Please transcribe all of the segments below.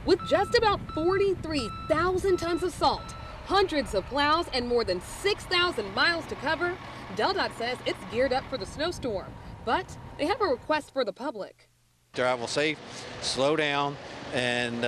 With just about 43,000 tons of salt, hundreds of plows, and more than 6,000 miles to cover, DelDOT says it's geared up for the snowstorm. But they have a request for the public. Travel safe, slow down, and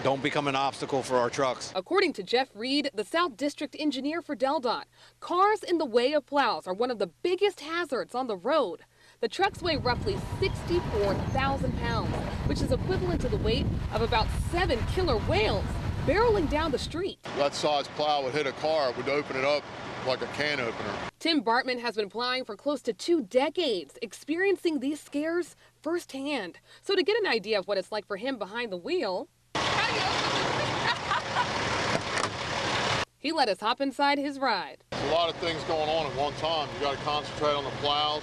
don't become an obstacle for our trucks. According to Jeff Reed, the South District engineer for DelDOT, cars in the way of plows are one of the biggest hazards on the road. The trucks weigh roughly 64,000 pounds, which is equivalent to the weight of about 7 killer whales barreling down the street. That size plow would hit a car, it would open it up like a can opener. Tim Bartman has been plowing for close to 2 decades, experiencing these scares firsthand. So to get an idea of what it's like for him behind the wheel, he let us hop inside his ride. There's a lot of things going on at one time. You got to concentrate on the plows.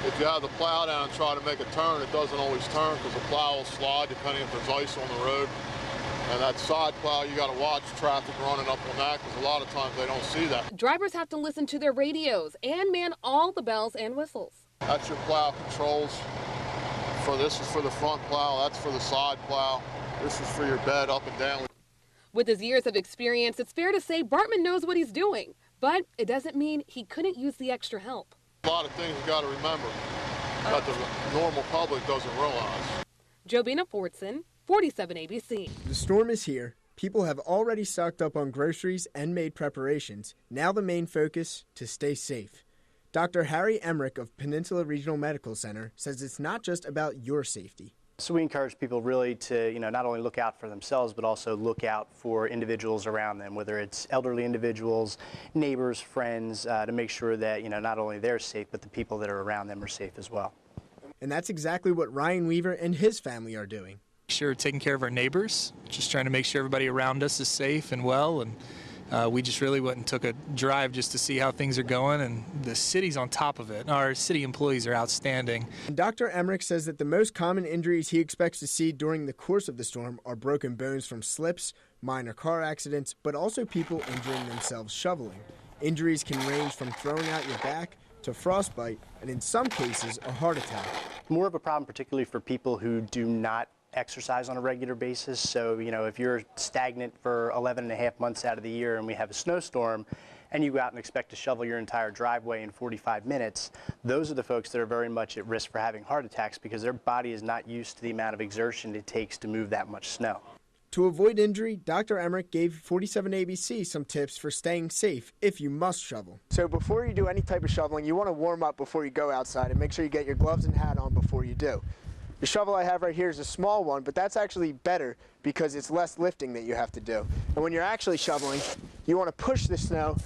If you have the plow down and try to make a turn, it doesn't always turn because the plow will slide depending if there's ice on the road. And that side plow, you got to watch traffic running up on that because a lot of times they don't see that. Drivers have to listen to their radios and man all the bells and whistles. That's your plow controls. This is for the front plow, that's for the side plow. This is for your bed up and down. With his years of experience, it's fair to say Bartman knows what he's doing, but it doesn't mean he couldn't use the extra help. A lot of things you got to remember that the normal public doesn't realize. Jobina Fordson, 47 ABC. The storm is here. People have already stocked up on groceries and made preparations. Now the main focus, to stay safe. Dr. Harry Emmerich of Peninsula Regional Medical Center says it's not just about your safety. So we encourage people really to, not only look out for themselves, but also look out for individuals around them, whether it's elderly individuals, neighbors, friends, to make sure that, not only they're safe, but the people that are around them are safe as well. And that's exactly what Ryan Weaver and his family are doing. Sure, taking care of our neighbors, just trying to make sure everybody around us is safe and well, and we just really went and took a drive just to see how things are going, and the city's on top of it. Our city employees are outstanding. And Dr. Emmerich says that the most common injuries he expects to see during the course of the storm are broken bones from slips, minor car accidents, but also people injuring themselves shoveling. Injuries can range from throwing out your back to frostbite, and in some cases, a heart attack. More of a problem particularly for people who do not exercise on a regular basis. So, if you're stagnant for 11 and a half months out of the year and we have a snowstorm and you go out and expect to shovel your entire driveway in 45 minutes, those are the folks that are very much at risk for having heart attacks because their body is not used to the amount of exertion it takes to move that much snow. To avoid injury, Dr. Emmerich gave 47 ABC some tips for staying safe if you must shovel. So before you do any type of shoveling, you want to warm up before you go outside and make sure you get your gloves and hat on before you do. The shovel I have right here is a small one, but that's actually better because it's less lifting that you have to do. And when you're actually shoveling, you want to push the snow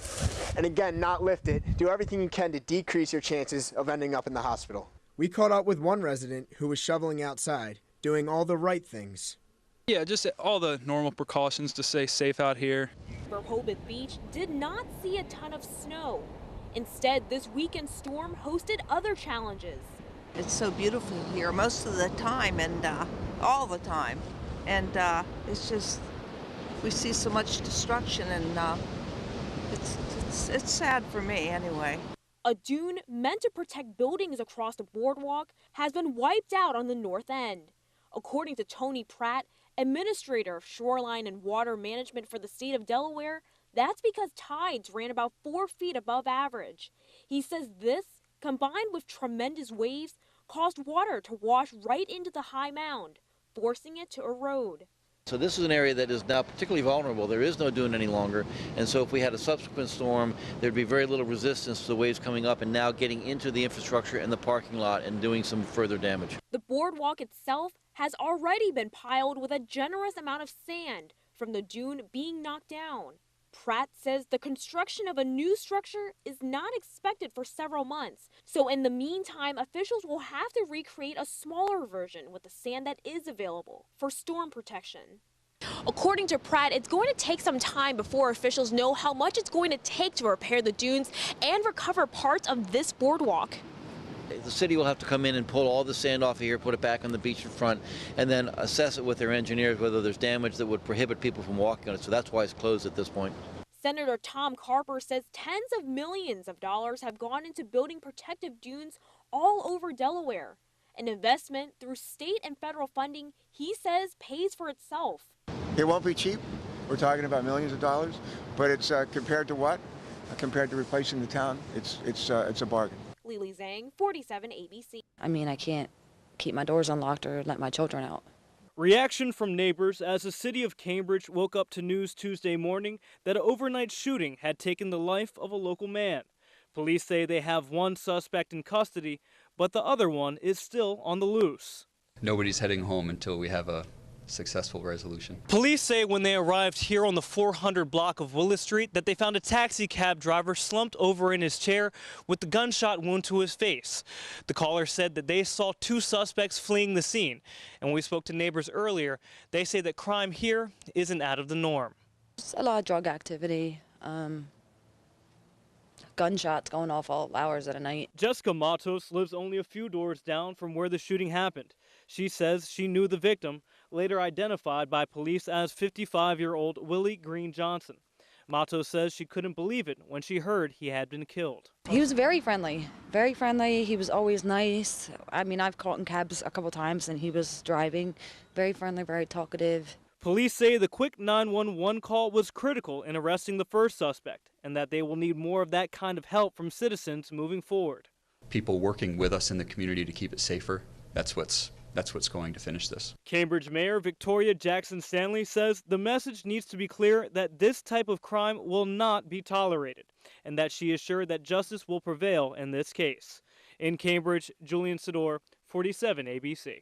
and again, not lift it. Do everything you can to decrease your chances of ending up in the hospital. We caught up with one resident who was shoveling outside, doing all the right things. Yeah, just all the normal precautions to stay safe out here. Rehoboth Beach did not see a ton of snow. Instead, this weekend storm hosted other challenges. It's so beautiful here most of the time and all the time. And it's just, we see so much destruction and it's sad for me anyway. A dune meant to protect buildings across the boardwalk has been wiped out on the north end. According to Tony Pratt, administrator of shoreline and water management for the state of Delaware, that's because tides ran about 4 feet above average. He says this, combined with tremendous waves, caused water to wash right into the high mound, forcing it to erode. So this is an area that is now particularly vulnerable. There is no dune any longer, and so if we had a subsequent storm, there'd be very little resistance to the waves coming up and now getting into the infrastructure and the parking lot and doing some further damage. The boardwalk itself has already been piled with a generous amount of sand from the dune being knocked down. Pratt says the construction of a new structure is not expected for several months. So in the meantime, officials will have to recreate a smaller version with the sand that is available for storm protection. According to Pratt, it's going to take some time before officials know how much it's going to take to repair the dunes and recover parts of this boardwalk. The city will have to come in and pull all the sand off of here, put it back on the beach in front, and then assess it with their engineers whether there's damage that would prohibit people from walking on it. So that's why it's closed at this point. Senator Tom Carper says tens of millions of dollars have gone into building protective dunes all over Delaware. An investment through state and federal funding he says pays for itself. It won't be cheap. We're talking about millions of dollars, but it's compared to what? Compared to replacing the town, it's a bargain. Lily Zhang, 47 ABC. I mean, I can't keep my doors unlocked or let my children out. Reaction from neighbors as the city of Cambridge woke up to news Tuesday morning that an overnight shooting had taken the life of a local man. Police say they have one suspect in custody, but the other one is still on the loose. Nobody's heading home until we have a successful resolution. Police say when they arrived here on the 400 block of Willis Street that they found a taxi cab driver slumped over in his chair with the gunshot wound to his face. The caller said that they saw two suspects fleeing the scene. And when we spoke to neighbors earlier, they say that crime here isn't out of the norm. There's a lot of drug activity, gunshots going off all hours of the night. Jessica Matos lives only a few doors down from where the shooting happened. She says she knew the victim, later identified by police as 55-year-old Willie Green Johnson. Matos says she couldn't believe it when she heard he had been killed. He was very friendly, very friendly. He was always nice. I mean, I've caught in cabs a couple times and he was driving. Very friendly, very talkative. Police say the quick 911 call was critical in arresting the first suspect and that they will need more of that kind of help from citizens moving forward. People working with us in the community to keep it safer, that's what's going to finish this. Cambridge Mayor Victoria Jackson Stanley says the message needs to be clear that this type of crime will not be tolerated and that she is sure that justice will prevail in this case. In Cambridge, Julian Sador, 47 ABC.